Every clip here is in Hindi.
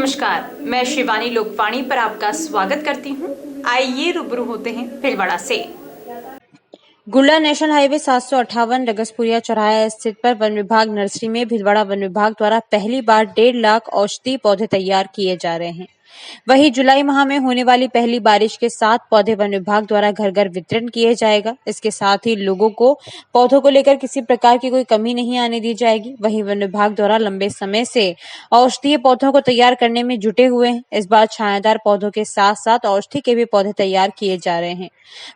नमस्कार, मैं शिवानी लोकवाणी पर आपका स्वागत करती हूं। आइए रूबरू होते हैं भीलवाड़ा से। गुल्ला नेशनल हाईवे 758 रगसपुरिया चौराहा स्थित पर वन विभाग नर्सरी में भीलवाड़ा वन विभाग द्वारा पहली बार 1.5 लाख औषधीय पौधे तैयार किए जा रहे हैं। वहीं जुलाई माह में होने वाली पहली बारिश के साथ पौधे वन विभाग द्वारा घर घर वितरण किए जाएगा। इसके साथ ही लोगों को पौधों को लेकर किसी प्रकार की कोई कमी नहीं आने दी जाएगी। वहीं वन विभाग द्वारा लंबे समय से औषधीय पौधों को तैयार करने में जुटे हुए हैं। इस बार छायादार पौधों के साथ साथ औषधि के भी पौधे तैयार किए जा रहे हैं।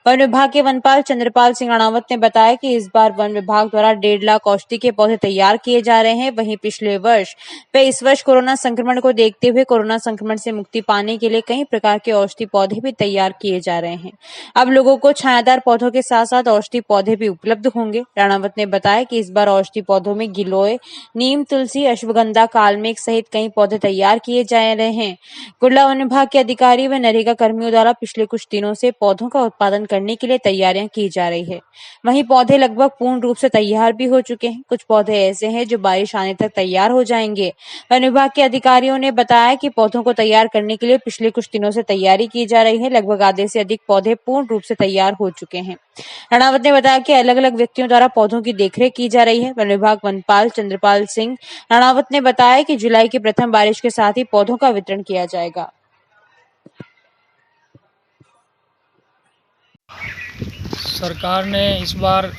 वन विभाग के वनपाल चंद्रपाल सिंह राणावत ने बताया कि इस बार वन विभाग द्वारा 1.5 लाख औषधि के पौधे तैयार किए जा रहे हैं। वहीं पिछले वर्ष व इस वर्ष कोरोना संक्रमण को देखते हुए कोरोना संक्रमण से मुक्ति पाने के लिए कई प्रकार के औषधि पौधे भी तैयार किए जा रहे हैं। अब लोगों को छायादार पौधों के साथ साथ औषधि पौधे भी उपलब्ध होंगे। राणावत ने बताया कि इस बार औषधि पौधों में गिलोय, नीम, तुलसी, अश्वगंधा, कालमेघ सहित कई पौधे तैयार किए जा रहे हैं। गुल्ला वन विभाग के अधिकारी व नरेगा कर्मियों द्वारा पिछले कुछ दिनों से पौधों का उत्पादन करने के लिए तैयारियां की जा रही है। वहीं पौधे लगभग पूर्ण रूप से तैयार भी हो चुके हैं। कुछ पौधे ऐसे हैं जो बारिश आने तक तैयार हो जाएंगे। वन विभाग के अधिकारियों ने बताया कि पौधों को तैयार करने के लिए पिछले कुछ दिनों से तैयारी की जा रही है। लगभग आधे से अधिक पौधे पूर्ण रूप से तैयार हो चुके हैं। राणावत ने बताया कि अलग अलग व्यक्तियों द्वारा पौधों की देखरेख की जा रही है। वन विभाग वनपाल चंद्रपाल सिंह राणावत ने बताया कि जुलाई की प्रथम बारिश के साथ ही पौधों का वितरण किया जाएगा। सरकार ने इस बार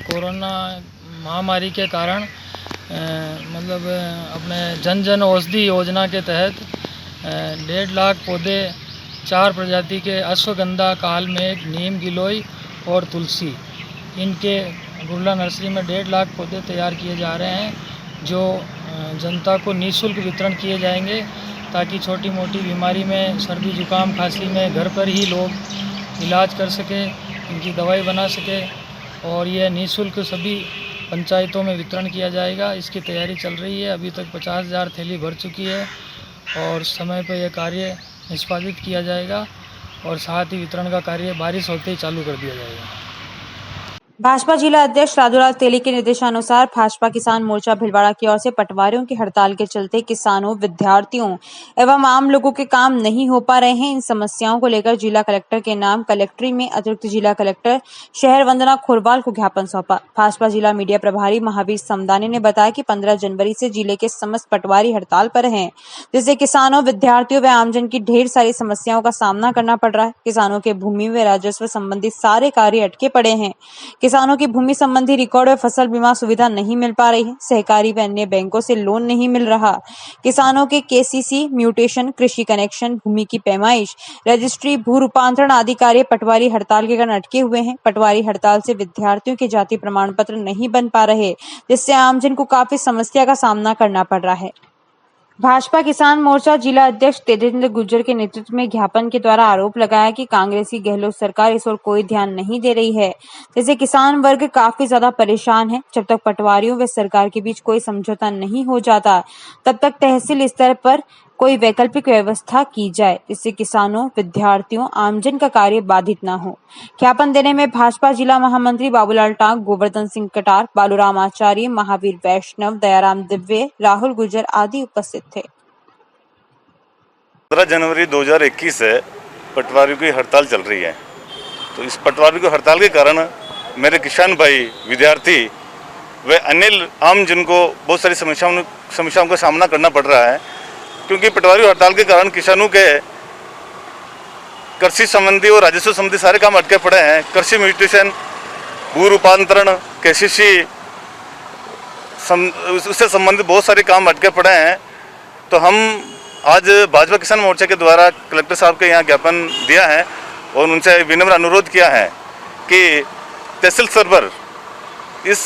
कोरोना महामारी के कारण अपने जन जन औषधि योजना के तहत 1.5 लाख पौधे 4 प्रजाति के अश्वगंधा, कालमेघ, नीम, गिलोय और तुलसी, इनके गुल्ला नर्सरी में 1.5 लाख पौधे तैयार किए जा रहे हैं, जो जनता को निःशुल्क वितरण किए जाएंगे, ताकि छोटी मोटी बीमारी में, सर्दी जुकाम खांसी में घर पर ही लोग इलाज कर सकें, इनकी दवाई बना सके। और यह निःशुल्क सभी पंचायतों में वितरण किया जाएगा। इसकी तैयारी चल रही है। अभी तक 50,000 थैली भर चुकी है और समय पर यह कार्य निष्पादित किया जाएगा और साथ ही वितरण का कार्य बारिश होते ही चालू कर दिया जाएगा। भाजपा जिला अध्यक्ष राजूलाल तेली के निर्देशानुसार भाजपा किसान मोर्चा भीलवाड़ा की ओर से पटवारियों की हड़ताल के चलते किसानों, विद्यार्थियों एवं आम लोगों के काम नहीं हो पा रहे हैं। इन समस्याओं को लेकर जिला कलेक्टर के नाम कलेक्ट्री में अतिरिक्त जिला कलेक्टर शहर वंदना खोरवाल को ज्ञापन सौंपा। भाजपा जिला मीडिया प्रभारी महावीर समदानी ने बताया कि 15 जनवरी से जिले के समस्त पटवारी हड़ताल पर हैं, जिससे किसानों, विद्यार्थियों व आमजन की ढेर सारी समस्याओं का सामना करना पड़ रहा है। किसानों के भूमि व राजस्व संबंधी सारे कार्य अटके पड़े हैं। किसानों की भूमि संबंधी रिकॉर्ड व फसल बीमा सुविधा नहीं मिल पा रही है। सहकारी व अन्य बैंकों से लोन नहीं मिल रहा। किसानों के केसीसी, म्यूटेशन, कृषि कनेक्शन, भूमि की पैमाइश, रजिस्ट्री, भू रूपांतरण आदि कार्य पटवारी हड़ताल के कारण अटके हुए हैं। पटवारी हड़ताल से विद्यार्थियों के जाति प्रमाण पत्र नहीं बन पा रहे, जिससे आमजन को काफी समस्या का सामना करना पड़ रहा है। भाजपा किसान मोर्चा जिला अध्यक्ष तेजेंद्र गुर्जर के नेतृत्व में ज्ञापन के द्वारा आरोप लगाया कि कांग्रेसी गहलोत सरकार इस ओर कोई ध्यान नहीं दे रही है, जिससे किसान वर्ग काफी ज्यादा परेशान है। जब तक पटवारियों व सरकार के बीच कोई समझौता नहीं हो जाता, तब तक तहसील स्तर पर कोई वैकल्पिक व्यवस्था की जाए, जिससे किसानों, विद्यार्थियों, आमजन का कार्य बाधित न हो। ज्ञापन देने में भाजपा जिला महामंत्री बाबूलाल टांग, गोवर्धन सिंह कटार, बालूराम आचार्य, महावीर वैष्णव, दयाराम दिव्य, राहुल गुर्जर आदि उपस्थित थे। 15 जनवरी 2021 से पटवारियों की हड़ताल चल रही है। तो इस पटवारियों की हड़ताल के कारण मेरे किसान भाई, विद्यार्थी व अन्य आम जन को बहुत सारी समस्याओं का सामना करना पड़ रहा है, क्योंकि पटवारी हड़ताल के कारण किसानों के कृषि संबंधी और राजस्व संबंधी सारे काम अटके पड़े हैं। कृषि म्यूटेशन, भू रूपांतरण, केसीसी, उससे संबंधित बहुत सारे काम अटके पड़े हैं। तो हम आज भाजपा किसान मोर्चा के द्वारा कलेक्टर साहब के यहाँ ज्ञापन दिया है और उनसे विनम्र अनुरोध किया है कि तहसील स्तर पर इस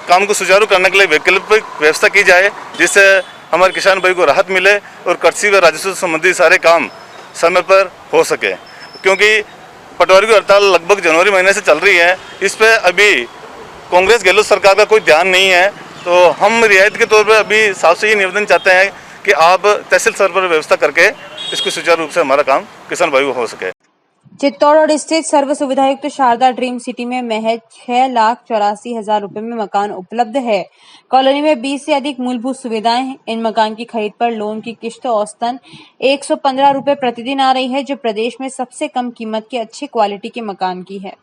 काम को सुचारू करने के लिए वैकल्पिक व्यवस्था की जाए, जिससे हमारे किसान भाई को राहत मिले और कृषि व राजस्व संबंधी सारे काम समय पर हो सके। क्योंकि पटवारी की हड़ताल लगभग जनवरी महीने से चल रही है। इस पर अभी कांग्रेस गहलोत सरकार का कोई ध्यान नहीं है। तो हम रियायत के तौर पर अभी साफ से ये निवेदन चाहते हैं कि आप तहसील स्तर पर व्यवस्था करके इसको सुचारू रूप से हमारा काम किसान भाई को हो सके। चित्तौड़ स्थित सर्व सुविधायुक्त शारदा ड्रीम सिटी में महज 6,84,000 रुपए में मकान उपलब्ध है। कॉलोनी में 20 से अधिक मूलभूत सुविधाएं हैं। इन मकान की खरीद पर लोन की किश्त औसतन 115 रुपए प्रतिदिन आ रही है, जो प्रदेश में सबसे कम कीमत के अच्छी क्वालिटी के मकान की है।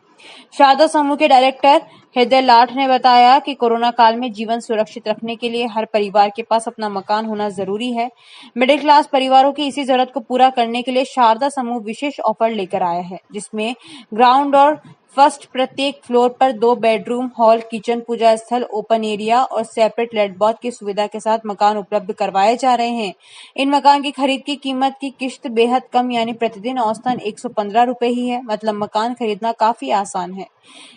शारदा समूह के डायरेक्टर हृदय लाठ ने बताया कि कोरोना काल में जीवन सुरक्षित रखने के लिए हर परिवार के पास अपना मकान होना जरूरी है। मिडिल क्लास परिवारों की इसी जरूरत को पूरा करने के लिए शारदा समूह विशेष ऑफर लेकर आया है, जिसमें ग्राउंड और फर्स्ट प्रत्येक फ्लोर पर 2 बेडरूम, हॉल, किचन, पूजा स्थल, ओपन एरिया और सेपरेट लेट बाथ की सुविधा के साथ मकान उपलब्ध करवाए जा रहे हैं। इन मकान की खरीद की कीमत की किश्त बेहद कम यानी प्रतिदिन औसतन 115 रुपए ही है। मतलब मकान खरीदना काफी आसान है।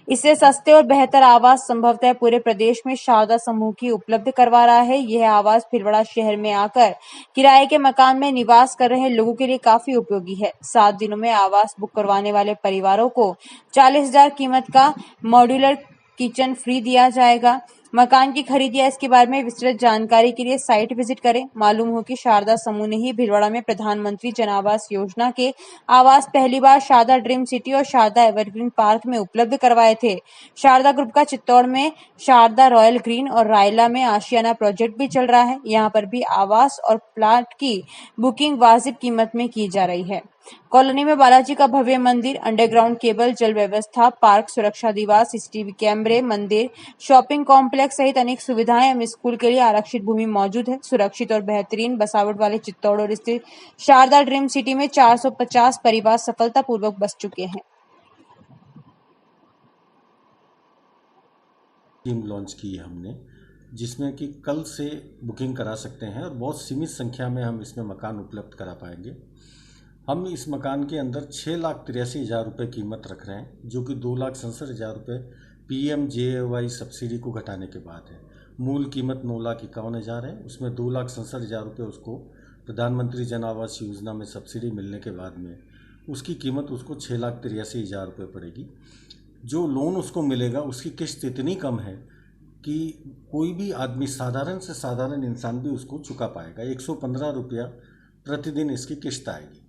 इससे सस्ते और बेहतर आवास संभवतः पूरे प्रदेश में शारदा समूह की उपलब्ध करवा रहा है। यह आवास भीलवाड़ा शहर में आकर किराए के मकान में निवास कर रहे लोगों के लिए काफी उपयोगी है। 7 दिनों में आवास बुक करवाने वाले परिवारों को 40,000 कीमत का मॉड्यूलर किचन फ्री दिया जाएगा। मकान की खरीद या इसके बारे में विस्तृत जानकारी के लिए साइट विजिट करें। मालूम हो कि शारदा समूह ने ही भीलवाड़ा में प्रधानमंत्री जन आवास योजना के आवास पहली बार शारदा ड्रीम सिटी और शारदा एवरग्रीन पार्क में उपलब्ध करवाए थे। शारदा ग्रुप का चित्तौड़ में शारदा रॉयल ग्रीन और रायला में आशियाना प्रोजेक्ट भी चल रहा है। यहाँ पर भी आवास और प्लाट की बुकिंग वाजिब कीमत में की जा रही है। कॉलोनी में बालाजी का भव्य मंदिर, अंडरग्राउंड केबल, जल व्यवस्था, पार्क, सुरक्षा दीवार, सीसीटीवी कैमरे, मंदिर, शॉपिंग कॉम्प्लेक्स सहित अनेक सुविधाएं एवं स्कूल के लिए आरक्षित भूमि मौजूद है। सुरक्षित और बेहतरीन बसावट वाले चित्तौड़ स्थित शारदा ड्रीम सिटी में 450 परिवार सफलतापूर्वक बस चुके हैं। स्कीम लॉन्च की है हमने, जिसमें कि कल से बुकिंग करा सकते हैं और बहुत सीमित संख्या में हम इसमें मकान उपलब्ध करा पाएंगे। हम इस मकान के अंदर 6,83,000 रुपये कीमत रख रहे हैं, जो कि 2,67,000 रुपये PMJAY सब्सिडी को घटाने के बाद है। मूल कीमत 9,51,000 है, उसमें 2,67,000 रुपये उसको प्रधानमंत्री जन आवास योजना में सब्सिडी मिलने के बाद में उसकी कीमत उसको 6,83,000 रुपये पड़ेगी। जो लोन उसको मिलेगा उसकी किश्त इतनी कम है कि कोई भी आदमी, साधारण से साधारण इंसान भी उसको चुका पाएगा। 115 रुपया प्रतिदिन इसकी किश्त आएगी।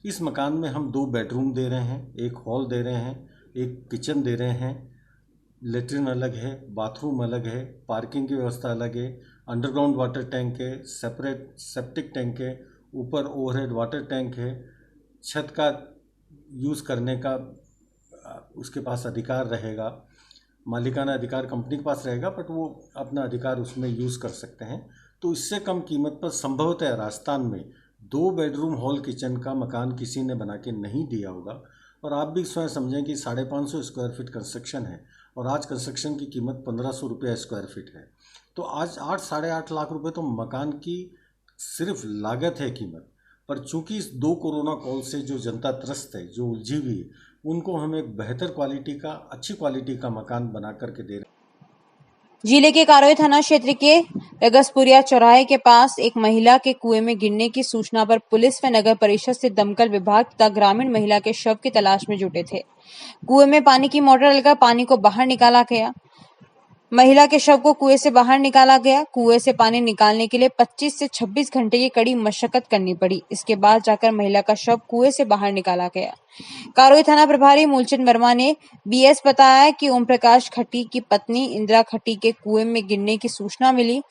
इस मकान में हम 2 बेडरूम दे रहे हैं, 1 हॉल दे रहे हैं, 1 किचन दे रहे हैं, लेटरिन अलग है, बाथरूम अलग है, पार्किंग की व्यवस्था अलग है, अंडरग्राउंड वाटर टैंक है, सेपरेट सेप्टिक टैंक है, ऊपर ओवरहेड वाटर टैंक है, छत का यूज़ करने का उसके पास अधिकार रहेगा। मालिकाना अधिकार कंपनी के पास रहेगा, बट वो अपना अधिकार उसमें यूज़ कर सकते हैं। तो इससे कम कीमत पर संभवतः राजस्थान में 2 बेडरूम हॉल किचन का मकान किसी ने बना के नहीं दिया होगा। और आप भी स्वयं समझें कि 550 स्क्वायर फीट कंस्ट्रक्शन है और आज कंस्ट्रक्शन की कीमत 1,500 रुपया स्क्वायर फीट है। तो आज 8-8.5 लाख रुपए तो मकान की सिर्फ लागत है कीमत। पर चूंकि इस 2 कोरोना कॉल से जो जनता त्रस्त है, जो उलझी हुई है, उनको हम एक बेहतर क्वालिटी का, अच्छी क्वालिटी का मकान बना करके दे रहे हैं। जिले के कारोई थाना क्षेत्र के रगसपुरिया चौराहे के पास एक महिला के कुएं में गिरने की सूचना पर पुलिस व नगर परिषद से दमकल विभाग तथा ग्रामीण महिला के शव की तलाश में जुटे थे। कुएं में पानी की मोटर लगाकर पानी को बाहर निकाला गया। महिला के शव को कुएं से बाहर निकाला गया। कुएं से पानी निकालने के लिए 25 से 26 घंटे की कड़ी मशक्कत करनी पड़ी। इसके बाद जाकर महिला का शव कुएं से बाहर निकाला गया। कारोई थाना प्रभारी मूलचंद वर्मा ने BS बताया कि ओम प्रकाश खट्टी की पत्नी इंदिरा खट्टी के कुएं में गिरने की सूचना मिली।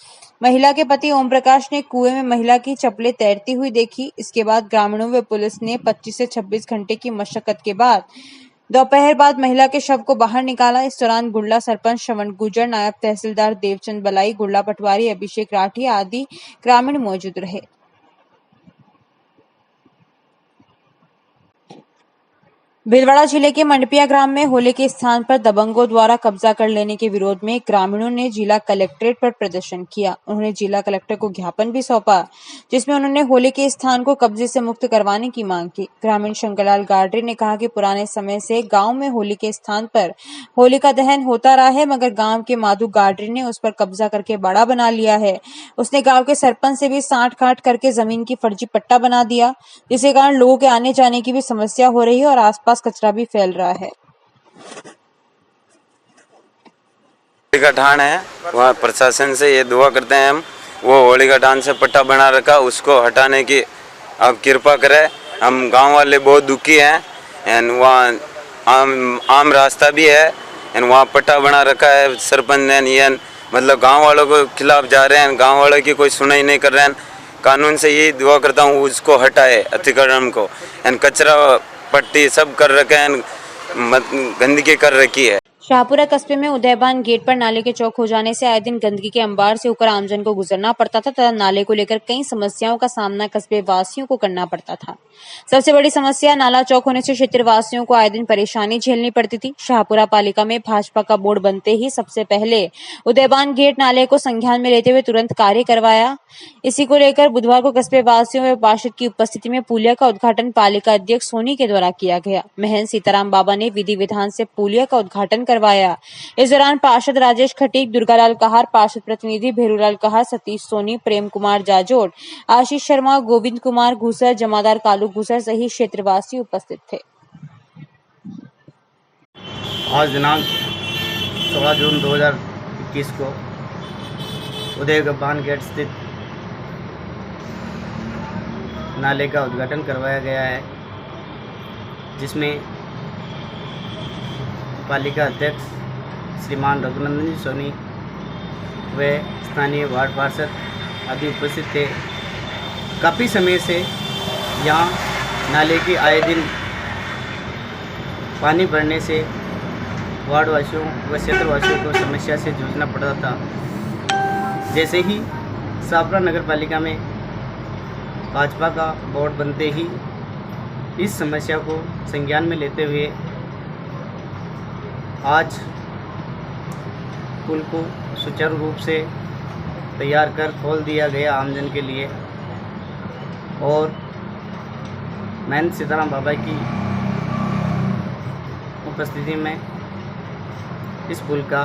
महिला के पति ओम प्रकाश ने कुएं में महिला की चप्पलें तैरती हुई देखी। इसके बाद ग्रामीणों व पुलिस ने 25 से 26 घंटे की मशक्कत के बाद दोपहर बाद महिला के शव को बाहर निकाला। इस दौरान गुड़ला सरपंच श्रवण गुर्जर, नायब तहसीलदार देवचंद बलाई, गुड़ला पटवारी अभिषेक राठी आदि ग्रामीण मौजूद रहे। भीलवाड़ा जिले के मंडपिया ग्राम में होली के स्थान पर दबंगों द्वारा कब्जा कर लेने के विरोध में ग्रामीणों ने जिला कलेक्ट्रेट पर प्रदर्शन किया। उन्होंने जिला कलेक्टर को ज्ञापन भी सौंपा, जिसमें उन्होंने होली के स्थान को कब्जे से मुक्त करवाने की मांग की। ग्रामीण शंकरलाल गाडरे ने कहा कि पुराने समय से गांव में होली के स्थान पर होली का दहन होता रहा है, मगर गांव के माधु गाडरे ने उस पर कब्जा करके बड़ा बना लिया है। उसने गाँव के सरपंच से भी सांठ-गांठ करके जमीन की फर्जी पट्टा बना दिया, जिसके कारण लोगों के आने जाने की भी समस्या हो रही है और आसपास कचरा भी फैल रहा है। होली का ठान है, वहाँ प्रशासन से ये दुआ करते हैं हम, वो होली का ठान से पट्टा बना रखा उसको हटाने की अब कृपा करें। हम गांव वाले बहुत दुखी हैं एंड वहाँ आम रास्ता भी है एंड वहाँ पट्टा बना रखा है सरपंच ने। ये मतलब गांव वालों को खिलाफ जा रहे हैं, गांव वालों की कोई सुनाई नहीं कर रहे हैं। कानून से यही दुआ करता हूँ उसको हटाए अतिक्रमण को। एंड कचरा पट्टी सब कर रखे हैं, गंदगी कर रखी है। शाहपुरा कस्बे में उदयबान गेट पर नाले के चौक हो जाने से आए दिन गंदगी के अंबार से होकर आमजन को गुजरना पड़ता था तथा नाले को लेकर कई समस्याओं का सामना कस्बे वासियों को करना पड़ता था। सबसे बड़ी समस्या नाला चौक होने से क्षेत्र वासियों को आए दिन परेशानी झेलनी पड़ती थी। शाहपुरा पालिका में भाजपा का बोर्ड बनते ही सबसे पहले उदयबान गेट नाले को संज्ञान में लेते हुए तुरंत कार्य करवाया। इसी को लेकर बुधवार को कस्बे वासियों व पार्षद की उपस्थिति में पुलिया का उद्घाटन पालिका अध्यक्ष सोनी के द्वारा किया गया। महंत सीताराम बाबा ने विधि विधान से पुलिया का उद्घाटन करवाया। इस दौरान पार्षद राजेश खटीक, दुर्गालाल कहार, पार्षद प्रतिनिधि भेरूलाल कहार, सतीश सोनी, प्रेम कुमार जाजोड़, आशीष शर्मा, गोविंद कुमार घूसर, जमादार कालू घूसर सहित क्षेत्रवासी उपस्थित थे। आज दिनांक 16 जून 2021 को उदयबान गेट स्थित नाले का उद्घाटन करवाया गया है, जिसमें पालिका अध्यक्ष श्रीमान रघुनंदन जी सोनी व स्थानीय वार्ड पार्षद आदि उपस्थित थे। काफ़ी समय से यहाँ नाले की आए दिन पानी भरने से वार्ड वासियों व क्षेत्रवासियों को समस्या से जूझना पड़ता था। जैसे ही शाहपुरा नगर पालिका में भाजपा का बोर्ड बनते ही इस समस्या को संज्ञान में लेते हुए आज पुल को सुचारू रूप से तैयार कर खोल दिया गया आमजन के लिए। और महंत सीताराम बाबा की उपस्थिति में इस पुल का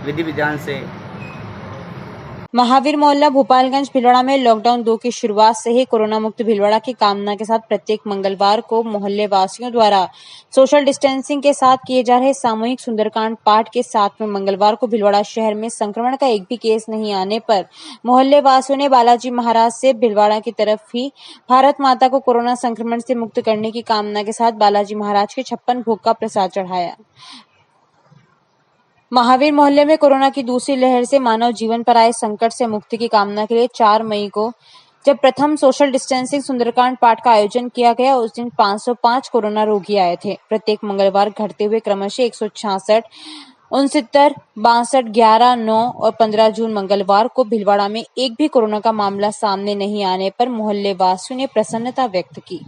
विधि विधान से महावीर मोहल्ला भोपालगंज भिलवाड़ा में लॉकडाउन 2 की शुरुआत से ही कोरोना मुक्त भिलवाड़ा की कामना के साथ प्रत्येक मंगलवार को मोहल्ले वासियों द्वारा सोशल डिस्टेंसिंग के साथ किए जा रहे सामूहिक सुंदरकांड पाठ के साथ में मंगलवार को भिलवाड़ा शहर में संक्रमण का एक भी केस नहीं आने पर मोहल्ले वासियों ने बालाजी महाराज से भिलवाड़ा की तरफ ही भारत माता को कोरोना संक्रमण से मुक्त करने की कामना के साथ बालाजी महाराज के 56 भोग का प्रसाद चढ़ाया। महावीर मोहल्ले में कोरोना की दूसरी लहर से मानव जीवन पर आए संकट से मुक्ति की कामना के लिए 4 मई को जब प्रथम सोशल डिस्टेंसिंग सुंदरकांड पाठ का आयोजन किया गया, उस दिन 505 कोरोना रोगी आए थे। प्रत्येक मंगलवार घटते हुए क्रमशः 166, 69, 62, 11, 9 और 15 जून मंगलवार को भिलवाड़ा में एक भी कोरोना का मामला सामने नहीं आने पर मोहल्ले वासियों ने प्रसन्नता व्यक्त की।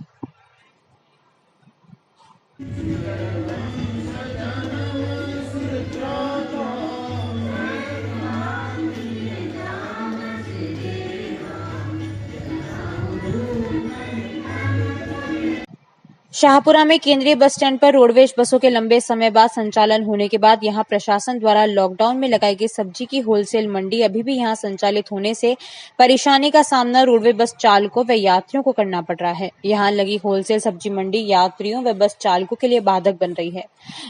शाहपुरा में केंद्रीय बस स्टैंड पर रोडवेज बसों के लंबे समय बाद संचालन होने के बाद यहां प्रशासन द्वारा लॉकडाउन में लगाई गई सब्जी की होलसेल मंडी अभी भी यहां संचालित होने से परेशानी का सामना रोडवे बस चालकों व यात्रियों को करना पड़ रहा है। यहां लगी होलसेल सब्जी मंडी यात्रियों व बस चालकों के लिए बाधक बन रही है।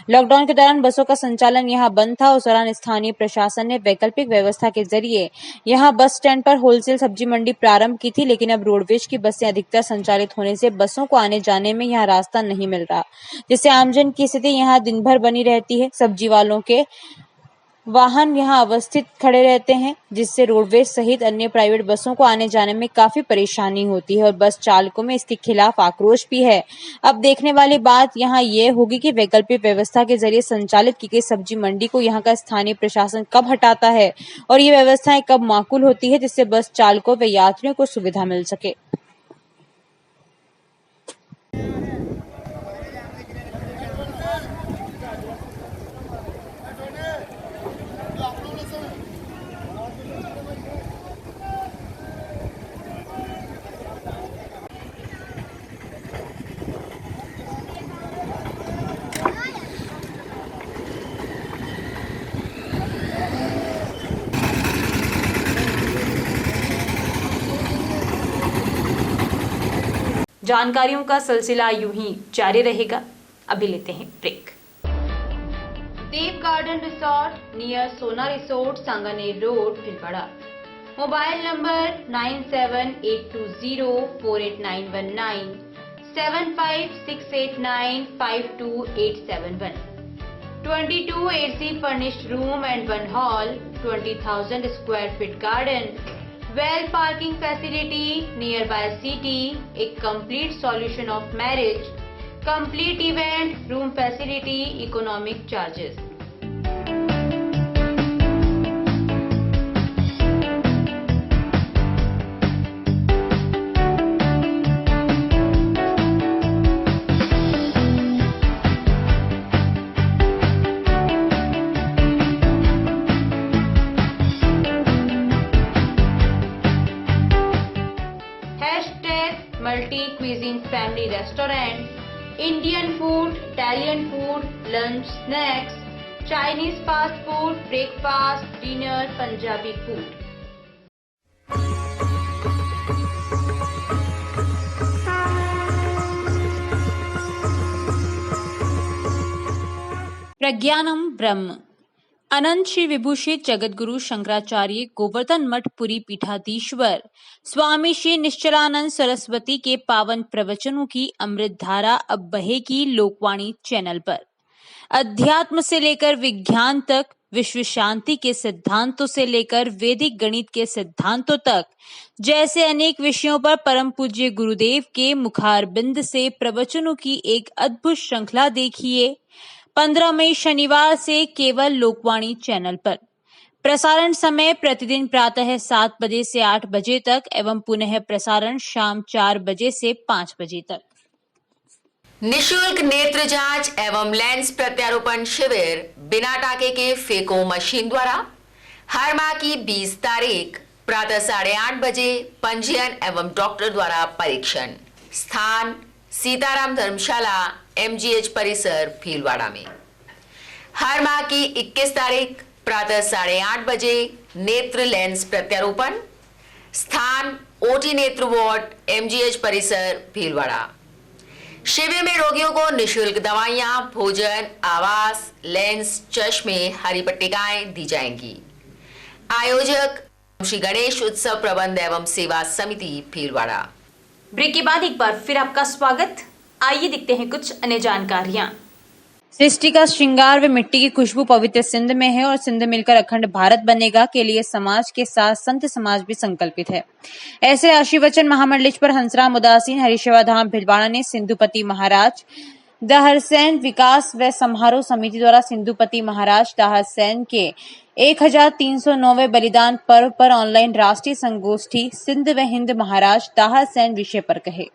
लॉकडाउन के दौरान बसों का संचालन यहां बंद था। उस दौरान स्थानीय प्रशासन ने वैकल्पिक व्यवस्था के जरिए यहां बस स्टैंड पर होलसेल सब्जी मंडी प्रारंभ की थी, लेकिन अब रोडवेज की बसें अधिकतर संचालित होने से बसों को आने जाने में यहां रास्ता नहीं मिल रहा, जिससे आमजन की स्थिति यहां दिन भर बनी रहती है। सब्जी वालों के वाहन यहां अवस्थित खड़े रहते हैं, जिससे रोडवेज सहित अन्य प्राइवेट बसों को आने जाने में काफी परेशानी होती है और बस चालकों में इसके खिलाफ आक्रोश भी है। अब देखने वाली बात यहां यह होगी कि वैकल्पिक व्यवस्था के जरिए संचालित की गई सब्जी मंडी को यहां का स्थानीय प्रशासन कब हटाता है और ये व्यवस्थाएं कब माकूल होती है, जिससे बस चालकों व यात्रियों को सुविधा मिल सके। जानकारियों का सिलसिला यूं ही जारी रहेगा। अभी लेते हैं ब्रेक। देव गार्डन रिसोर्ट नियर सोना resort, Sanganer road, Bhilwara. Mobile number 9782048919, 7568952871. 22 AC furnished room and one hall, 20,000 square feet garden, well parking facility, nearby city, a complete solution of marriage, complete event, room facility, economic charges. Multi-cuisine family restaurant, Indian food, Italian food, lunch, snacks, Chinese fast food, breakfast, dinner, Punjabi food. प्रज्ञानम ब्रह्म अनंत श्री विभूषित जगतगुरु शंकराचार्य गोवर्धन मठ पुरी पीठाधीश्वर स्वामी श्री निश्चलानंद सरस्वती के पावन प्रवचनों की अमृत धारा अब बहेगी लोकवाणी चैनल पर। अध्यात्म से लेकर विज्ञान तक, विश्व शांति के सिद्धांतों से लेकर वैदिक गणित के सिद्धांतों तक, जैसे अनेक विषयों पर परम पूज्य गुरुदेव के मुखारबिंद से प्रवचनों की एक अद्भुत श्रृंखला देखिए 15 मई शनिवार से केवल लोकवाणी चैनल पर। प्रसारण समय प्रतिदिन प्रातः 7 बजे से 8 बजे तक एवं पुनः प्रसारण शाम 4 बजे से 5 बजे तक। निशुल्क नेत्र जांच एवं लेंस प्रत्यारोपण शिविर बिना टाके के फेको मशीन द्वारा हर माह की 20 तारीख प्रातः 8:30 बजे पंजीयन एवं डॉक्टर द्वारा परीक्षण। स्थान सीताराम धर्मशाला MGH परिसर भीलवाड़ा में। हर माह की 21 तारीख प्रातः 8:30 बजे नेत्र लेंस प्रत्यारोपण। स्थान OT नेत्र वार्ड MGH परिसर भीलवाड़ा। शिविर में रोगियों को निशुल्क दवाइयां, भोजन, आवास, लेंस, चश्मे, हरी पट्टिकाएं दी जाएंगी। आयोजक श्री गणेश उत्सव प्रबंध एवं सेवा समिति भीलवाड़ा। ब्रेक के बाद एक बार फिर आपका स्वागत। आइए देखते हैं कुछ अन्य जानकारियां। सृष्टि का श्रृंगार व मिट्टी की खुशबू पवित्र सिंध में है और सिंध मिलकर अखंड भारत बनेगा के लिए समाज के साथ संत समाज भी संकल्पित है। ऐसे आशीर्वचन महामंडलेश पर हंसराम उदासीन हरिशिवा धाम भीलवाड़ा ने सिंधुपति महाराज दाहरसैन विकास व समारोह समिति द्वारा सिंधुपति महाराज दाहरसैन के 1309वें बलिदान पर्व पर ऑनलाइन राष्ट्रीय संगोष्ठी सिंध व हिंद महाराज दाहरसैन विषय पर कहे।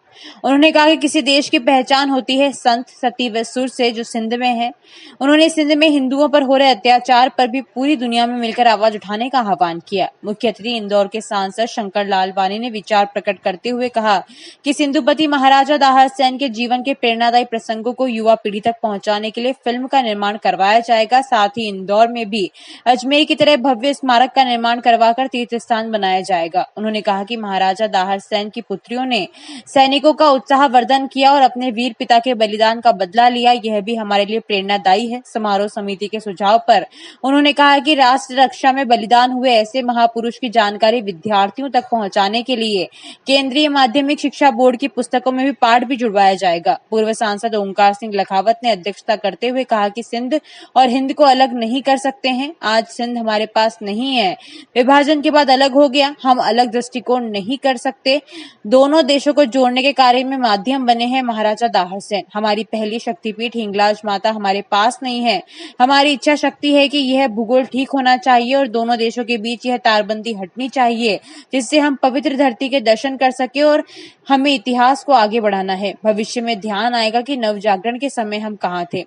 उन्होंने कहा कि किसी देश की पहचान होती है संत, सती व सुर से, जो सिंध में है। उन्होंने सिंध में हिंदुओं पर हो रहे अत्याचार पर भी पूरी दुनिया में मिलकर आवाज उठाने का आह्वान किया। मुख्य अतिथि इंदौर के सांसद शंकर लालवानी ने विचार प्रकट करते हुए कहा कि सिंधुपति महाराजा दाहरसैन के जीवन के प्रेरणादायी प्रसंगों को युवा पीढ़ी तक पहुंचाने के लिए फिल्म का निर्माण करवाया जाएगा। साथ ही इंदौर में भी अजमेर की तरह भव्य स्मारक का निर्माण करवाकर तीर्थ स्थान बनाया जाएगा। उन्होंने कहा कि महाराजा दाहरसैन की पुत्रियों ने सैनिकों का उत्साहवर्धन किया और अपने वीर पिता के बलिदान का बदला लिया। यह भी हमारे लिए प्रेरणादायी है। समारोह समिति के सुझाव पर उन्होंने कहा कि राष्ट्र रक्षा में बलिदान हुए ऐसे महापुरुष की जानकारी विद्यार्थियों तक पहुंचाने के लिए केंद्रीय माध्यमिक शिक्षा बोर्ड की पुस्तकों में भी पाठ भी जुड़वाया जाएगा। पूर्व सांसद ओंकार सिंह लखावत ने अध्यक्षता करते हुए कहा कि सिंध और हिंद को अलग नहीं कर सकते हैं। आज सिंध हमारे पास नहीं है, विभाजन के बाद अलग हो गया। हम अलग दृष्टिकोण नहीं कर सकते। दोनों देशों को जोड़ने के कार्य में माध्यम बने हैं महाराजा दाहरसैन। हमारी पहली शक्तिपीठ हिंगलाज माता हमारे पास नहीं है। हमारी इच्छा शक्ति है कि यह भूगोल ठीक होना चाहिए और दोनों देशों के बीच यह तारबंदी हटनी चाहिए, जिससे हम पवित्र धरती के दर्शन कर सके और हमें इतिहास को आगे बढ़ाना है। भविष्य में ध्यान आएगा कि नवजागरण के समय हम कहाँ थे।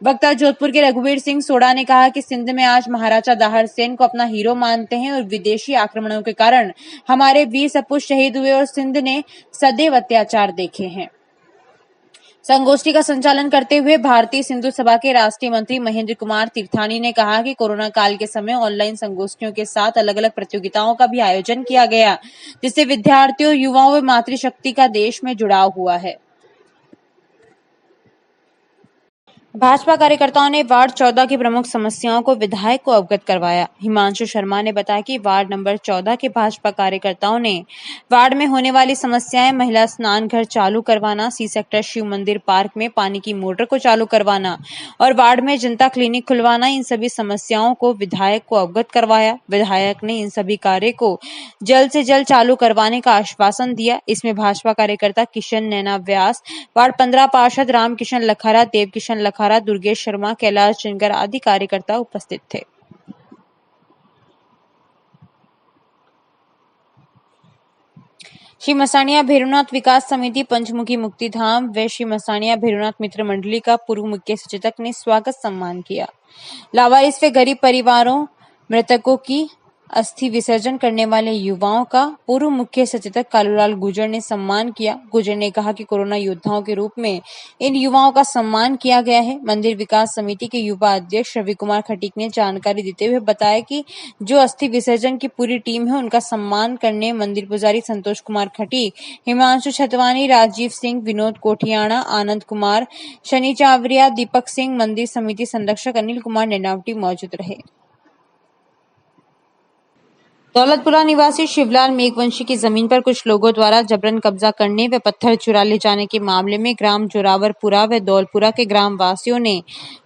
वक्ता जोधपुर के रघुवीर सिंह सोडा ने कहा कि सिंध में आज महाराजा दाहरसैन को अपना हीरो मानते हैं और विदेशी आक्रमणों के कारण हमारे वीर सपूत शहीद हुए और सिंध ने सदैव अत्याचार देखे हैं। संगोष्ठी का संचालन करते हुए भारतीय सिंधु सभा के राष्ट्रीय मंत्री महेंद्र कुमार तीर्थानी ने कहा कि कोरोना काल के समय ऑनलाइन संगोष्ठियों के साथ अलग अलग प्रतियोगिताओं का भी आयोजन किया गया, जिससे विद्यार्थियों, युवाओं व मातृशक्ति का देश में जुड़ाव हुआ है। भाजपा कार्यकर्ताओं ने वार्ड 14 की प्रमुख समस्याओं को विधायक को अवगत करवाया। हिमांशु शर्मा ने बताया कि वार्ड नंबर 14 के भाजपा कार्यकर्ताओं ने वार्ड में होने वाली समस्याएं महिला स्नान घर चालू करवाना, सी सेक्टर शिव मंदिर पार्क में पानी की मोटर को चालू करवाना और वार्ड में जनता क्लिनिक खुलवाना, इन सभी समस्याओं को विधायक को अवगत करवाया। विधायक ने इन सभी कार्य को जल्द से जल्द चालू करवाने का आश्वासन दिया। इसमें भाजपा कार्यकर्ता किशन नैना व्यास, वार्ड 15 पार्षद रामकिशन लखारा, देवकिशन लखारा, दुर्गेश शर्मा, कैलाश चिनकर आदि कार्यकर्ता उपस्थित थे। श्री मसानिया भैरवनाथ विकास समिति पंचमुखी मुक्तिधाम व श्री मसानिया भैरवनाथ मित्र मंडली का पूर्व मुख्य सचेतक ने स्वागत सम्मान किया। लावारिस व गरीब परिवारों मृतकों की अस्थि विसर्जन करने वाले युवाओं का पूर्व मुख्य सचेतक कालूलाल गुर्जर ने सम्मान किया। गुर्जर ने कहा कि कोरोना योद्धाओं के रूप में इन युवाओं का सम्मान किया गया है। मंदिर विकास समिति के युवा अध्यक्ष रवि कुमार खटीक ने जानकारी देते हुए बताया कि जो अस्थि विसर्जन की पूरी टीम है उनका सम्मान करने मंदिर पुजारी संतोष कुमार खटीक, हिमांशु छतवानी, राजीव सिंह, विनोद कोठियाणा, आनंद कुमार, शनि चावरिया, दीपक सिंह, मंदिर समिति संरक्षक अनिल कुमार नेनावटी मौजूद रहे। दौलतपुरा निवासी शिवलाल मेघवंशी की जमीन पर कुछ लोगों द्वारा जबरन कब्जा करने व पत्थर चुरा ले जाने के मामले में ग्राम जोरावरपुरा व दौलपुरा के ग्राम वासियों ने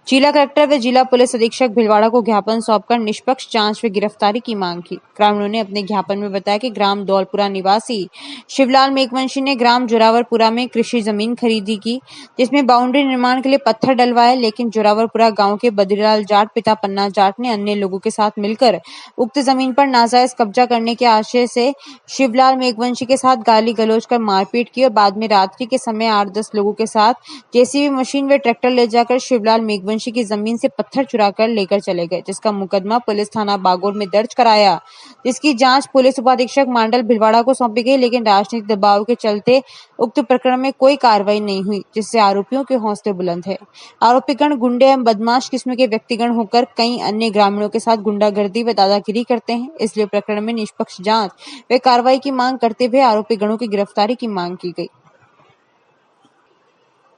जिला कलेक्टर व जिला पुलिस अधीक्षक भिलवाड़ा को ज्ञापन सौंपकर निष्पक्ष जांच व गिरफ्तारी की मांग की। ग्रामीणों ने अपने ज्ञापन में बताया कि ग्राम दौलपुरा निवासी शिवलाल मेघवंशी ने ग्राम जोरावरपुरा में कृषि जमीन खरीदी की, जिसमें बाउंड्री निर्माण के लिए पत्थर डलवाए, लेकिन जोरावरपुरा गांव के बद्रीलाल जाट पिता पन्ना जाट ने अन्य लोगों के साथ मिलकर उक्त जमीन पर नाजायज कब्जा करने के आशय से शिवलाल मेघवंशी के साथ गाली गलौज कर मारपीट की और बाद में रात्रि के समय 8-10 लोगों के साथ जेसीबी मशीन व ट्रैक्टर ले जाकर शिवलाल मेघवंशी की जमीन से पत्थर चुराकर लेकर चले गए, जिसका मुकदमा पुलिस थाना बागोर में दर्ज कराया, जिसकी जांच पुलिस उपाधीक्षक मंडल भिलवाड़ा को सौंपी गई, लेकिन राजनीतिक दबाव के चलते उक्त प्रकरण में कोई कार्रवाई नहीं हुई, जिससे आरोपियों के हौसले बुलंद है। आरोपीगण गुंडे एवं बदमाश किस्म के व्यक्तिगण होकर कई अन्य ग्रामीणों के साथ गुंडागर्दी व दादागिरी करते हैं, इसलिए प्रकरण में निष्पक्ष जांच व कार्रवाई की मांग करते हुए आरोपी गणों की गिरफ्तारी की मांग की गई।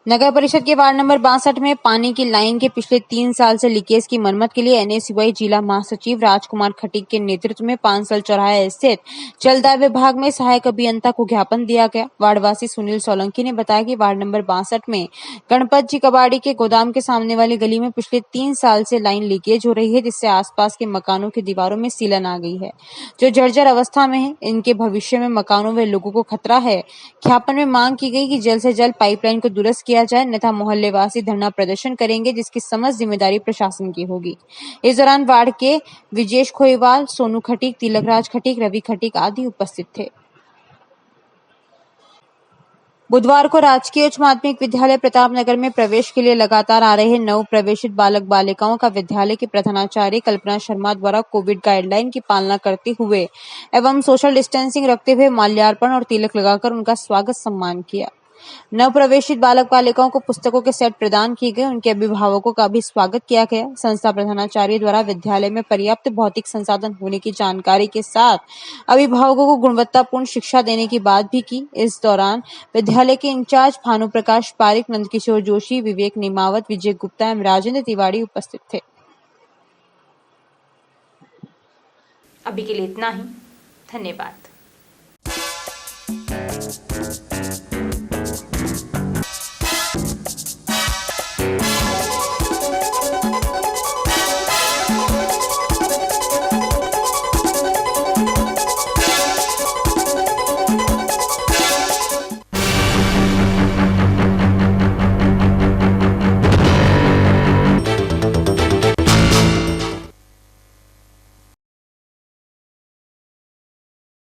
नगर परिषद के वार्ड नंबर 62 में पानी की लाइन के पिछले 3 साल से लीकेज की मरम्मत के लिए एनएसयूआई जिला महासचिव राजकुमार खटीक के नेतृत्व में 5 साल चौराहे स्थित जलदाय विभाग में सहायक अभियंता को ज्ञापन दिया गया। वार्डवासी सुनील सोलंकी ने बताया कि वार्ड नंबर 62 में गणपत जी कबाड़ी के गोदाम के सामने वाली गली में पिछले 3 साल से लाइन लीकेज हो रही है, जिससे आसपास के मकानों की दीवारों में सीलन आ गई है, जो जर्जर अवस्था में है। इनके भविष्य में मकानों व लोगों को खतरा है। ज्ञापन में मांग की गई कि जल्द से जल्द पाइपलाइन को दुरुस्त किया जाए, अन्यथा मोहल्लेवासी धरना प्रदर्शन करेंगे, जिसकी समस्त जिम्मेदारी प्रशासन की होगी। इस दौरान वार्ड के विजेश खोईवाल, सोनू खटीक, तिलकराज खटीक, रवि खटीक आदि उपस्थित थे। बुधवार को राजकीय उच्च माध्यमिक विद्यालय प्रतापनगर में प्रवेश के लिए लगातार आ रहे नव प्रवेशित बालक बालिकाओं का विद्यालय की प्रधानाचार्य कल्पना शर्मा द्वारा कोविड गाइडलाइन की पालना करते हुए एवं सोशल डिस्टेंसिंग रखते हुए माल्यार्पण और तिलक लगाकर उनका स्वागत सम्मान किया। नव प्रवेशित बालक बालिकाओं को पुस्तकों के सेट प्रदान किए गए। उनके अभिभावकों का भी स्वागत किया गया। संस्था प्रधानाचार्य द्वारा विद्यालय में पर्याप्त भौतिक संसाधन होने की जानकारी के साथ अभिभावकों को गुणवत्तापूर्ण शिक्षा देने की बात भी की। इस दौरान विद्यालय के इंचार्ज भानु प्रकाश पारिक, नंदकिशोर जोशी, विवेक निमावत, विजय गुप्ता एवं राजेंद्र तिवारी उपस्थित थे। अभी के लिए इतना ही। धन्यवाद।